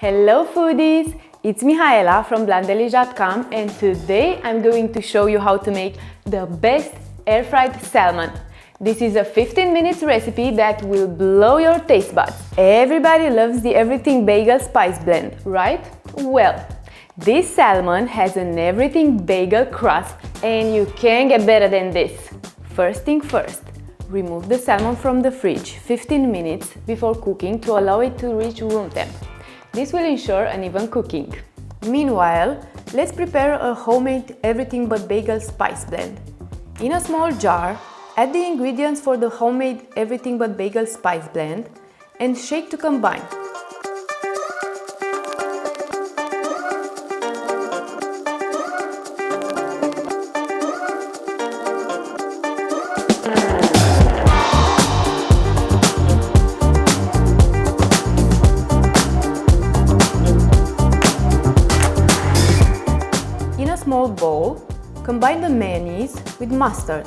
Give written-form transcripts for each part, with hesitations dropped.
Hello foodies! It's Mihaela from Blondelish.com and today I'm going to show you how to make the best air-fried salmon. This is a 15 minutes recipe that will blow your taste buds. Everybody loves the Everything Bagel Spice Blend, right? Well, this salmon has an Everything Bagel crust and you can't get better than this. First thing first, remove the salmon from the fridge 15 minutes before cooking to allow it to reach room temp. This will ensure an even cooking. Meanwhile, let's prepare a homemade everything but bagel spice blend. In a small jar, add the ingredients for the homemade everything but bagel spice blend and shake to combine. In a small bowl, combine the mayonnaise with mustard.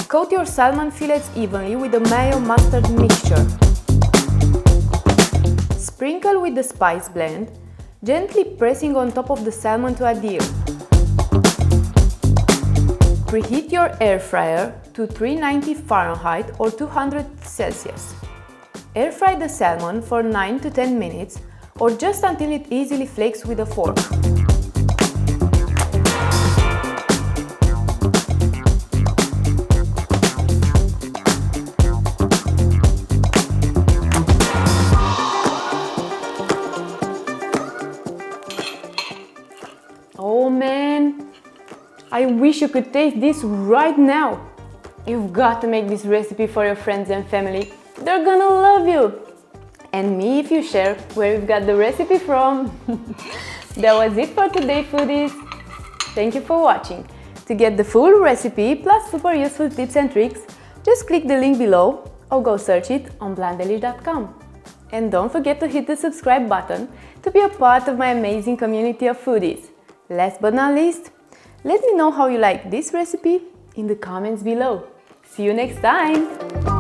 Coat your salmon fillets evenly with the mayo mustard mixture. Sprinkle with the spice blend, gently pressing on top of the salmon to adhere. Preheat your air fryer to 390 Fahrenheit or 200 Celsius. Air fry the salmon for 9 to 10 minutes or just until it easily flakes with a fork. Oh man, I wish you could taste this right now. You've got to make this recipe for your friends and family. They're gonna love you! And me if you share where you've got the recipe from. That was it for today, foodies. Thank you for watching. To get the full recipe plus super useful tips and tricks, just click the link below or go search it on Blondelish.com. And don't forget to hit the subscribe button to be a part of my amazing community of foodies. Last but not least, let me know how you like this recipe in the comments below. See you next time!